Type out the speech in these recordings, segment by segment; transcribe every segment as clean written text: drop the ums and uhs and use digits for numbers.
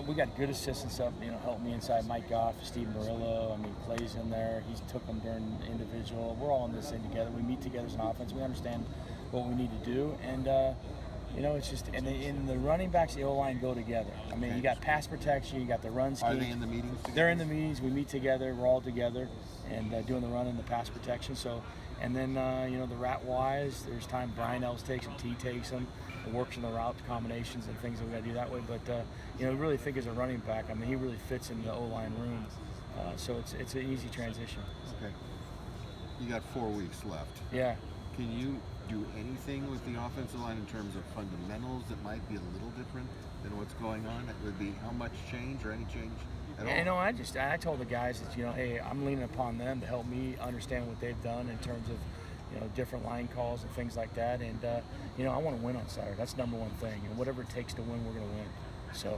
we got good assistants up, helping me inside. Mike Goff, Steve Murillo. I mean, Clay's in there. He's took them during individual. We're all in this thing together. We meet together as an offense. We understand what we need to do, and it's just, and in the running backs, the O-line go together. I mean, you got pass protection, you got the run scheme. Are they in the meetings together? They're in the meetings. We meet together. We're all together, and doing the run and the pass protection. So, and then the route wise, there's time Brian Ells takes them, T takes them, and works in the route combinations and things that we got to do that way. But we really think as a running back, I mean, he really fits in the O-line room. So it's an easy transition. Okay. You got 4 weeks left. Yeah. Can you do anything with the offensive line in terms of fundamentals that might be a little different than what's going on? It would be how much change or any change at all? I told the guys that, hey, I'm leaning upon them to help me understand what they've done in terms of, different line calls and things like that. And, I want to win on Saturday. That's number one thing. And whatever it takes to win, we're going to win. So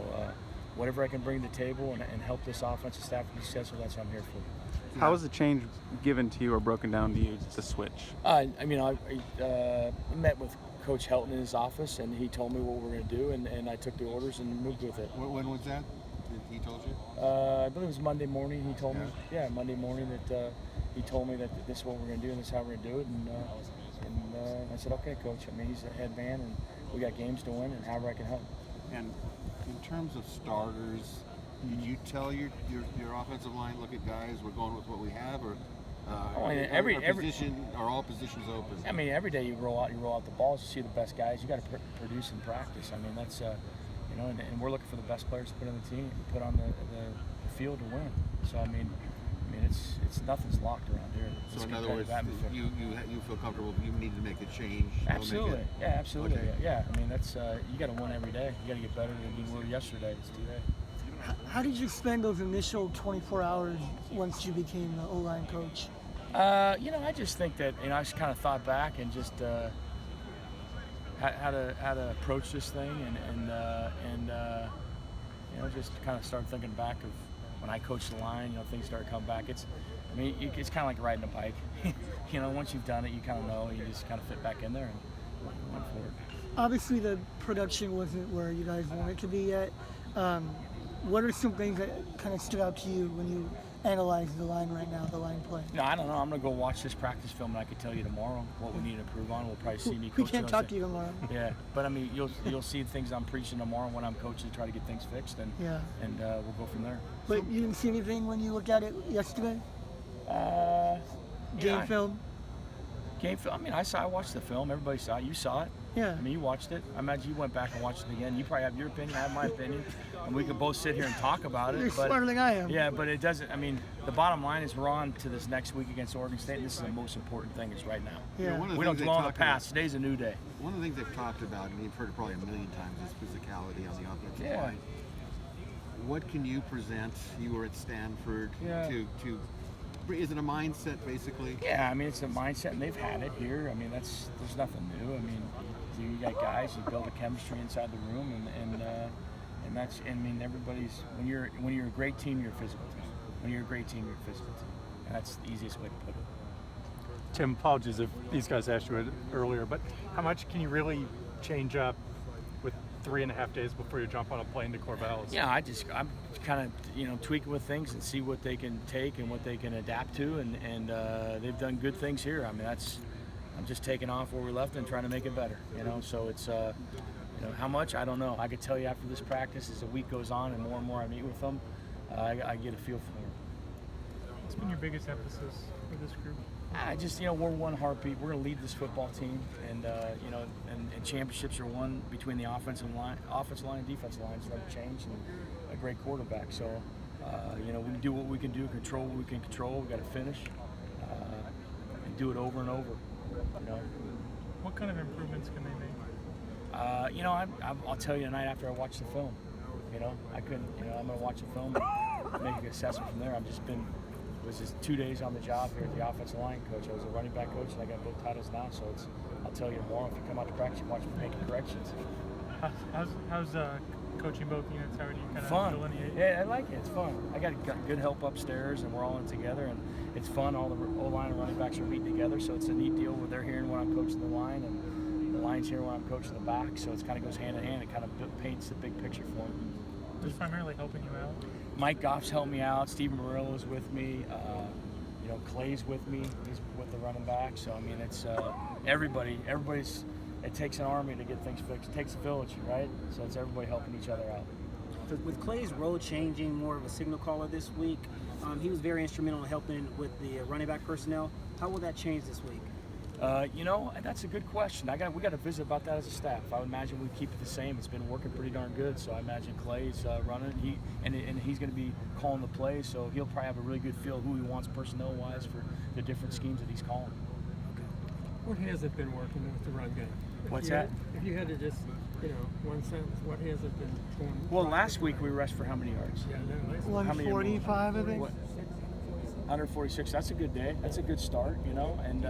whatever I can bring to the table and help this offensive staff be successful, that's what I'm here for. How was the change given to you or broken down to you, the switch? I met with Coach Helton in his office, and he told me what we're going to do, and I took the orders and moved with it. When was that? He told you? I believe it was Monday morning. He told me. Yeah, Monday morning that he told me that this is what we're going to do and this is how we're going to do it. And I said, okay, Coach. I mean, he's the head man, and we got games to win, and however I can help. And in terms of starters, did you tell your offensive line, look at guys, we're going with what we have, or are all positions open? I mean, every day you roll out the balls, you see the best guys. You got to produce in practice. I mean, that's and we're looking for the best players to put on the team, put on the field to win. So I mean, it's nothing's locked around here. So in other words, you feel comfortable. You need to make a change. Absolutely, absolutely. Okay. Yeah. I mean, that's you got to win every day. You got to get better than you were yesterday. It's today. How did you spend those initial 24 hours once you became the O-line coach? I just think that I just kind of thought back and just how to approach this thing and just kind of started thinking back of when I coached the line. Things started coming back. It's kind of like riding a bike. Once you've done it, you kind of know. You just kind of fit back in there and went forward. Obviously, the production wasn't where you guys want it to be yet. What are some things that kind of stood out to you when you analyze the line right now, the line play? No, I don't know. I'm going to go watch this practice film, and I can tell you tomorrow what we need to improve on. We'll probably see me coach. We can't talk to you tomorrow. Yeah, but I mean, you'll see things I'm preaching tomorrow when I'm coaching to try to get things fixed, and we'll go from there. But you didn't see anything when you looked at it yesterday? Game film? Game film. I mean, I watched the film. Everybody saw it. You saw it. Yeah. I mean, you watched it. I imagine you went back and watched it again. You probably have your opinion. I have my opinion. And we could both sit here and talk about it. You're smarter than I am. Yeah, but it doesn't. I mean, the bottom line is we're on to this next week against Oregon State. And this is the most important thing is right now. Yeah. We don't dwell on the past. Today's a new day. One of the things they've talked about, and you've heard it probably a million times, is physicality on the offensive line. What can you present? You were at Stanford to is it a mindset basically? Yeah, I mean it's a mindset, and they've had it here. I mean there's nothing new. I mean you got guys, you build a chemistry inside the room, and that's. I mean everybody's when you're a great team, you're a physical team. When you're a great team, you're a physical team, and that's the easiest way to put it. Tim, apologies if these guys asked you it earlier, but how much can you really change up with 3.5 days before you jump on a plane to Corvallis? Yeah, I'm kind of tweaking with things and see what they can take and what they can adapt to, and they've done good things here. I mean I'm just taking off where we left and trying to make it better. So it's how much I don't know. I could tell you after this practice, as the week goes on and more I meet with them, I get a feel for them. What's been your biggest emphasis for this group? We're one heartbeat. We're going to lead this football team, and and championships are won between the offensive line and defensive lines. Never change, and a great quarterback. So, we do what we can do, control what we can control. We got to finish, and do it over and over. What kind of improvements can they make? I'll tell you tonight after I watch the film. I couldn't. I'm going to watch the film and make an assessment from there. It was just 2 days on the job here at the offensive line coach. I was a running back coach, and I got both titles now. So I'll tell you tomorrow if you come out to practice, you watch me making corrections. How's coaching both units? How do you kind of delineate? Yeah, I like it. It's fun. I got good help upstairs, and we're all in together, and it's fun. All the O-line and running backs are meeting together, so it's a neat deal where they're hearing when I'm coaching the line, and the line's hearing when I'm coaching the back. So it kind of goes hand in hand. It kind of paints the big picture for them. Who's primarily helping you out? Mike Goff's helped me out. Steve Murillo's with me. Clay's with me. He's with the running back. So I mean, it's everybody. Everybody's. It takes an army to get things fixed. It takes a village, right? So it's everybody helping each other out. With Clay's role changing, more of a signal caller this week, he was very instrumental in helping with the running back personnel. How will that change this week? That's a good question. We got to visit about that as a staff. I would imagine we keep it the same. It's been working pretty darn good. So I imagine Clay's running. And he's going to be calling the plays. So he'll probably have a really good feel of who he wants personnel-wise for the different schemes that he's calling. What has it been working with the run game? What's that? If you had to just, one sentence, what has it been going? Well, last week we rushed for how many yards? Yeah, no, last 145, I think. 146. That's a good day. That's a good start, And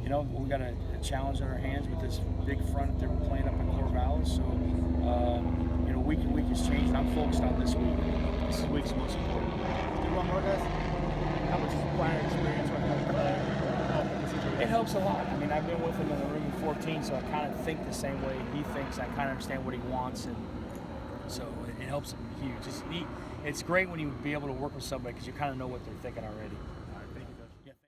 we got a challenge on our hands with this big front that we're playing up in Corvallis. So, week to week has changed. I'm focused on this week. This week's most important. One more, guys. How much is player experience with It helps a lot. I mean, I've been with him in the room in 14, so I kind of think the same way he thinks. I kind of understand what he wants, and so it helps him huge. It's great when you be able to work with somebody because you kind of know what they're thinking already.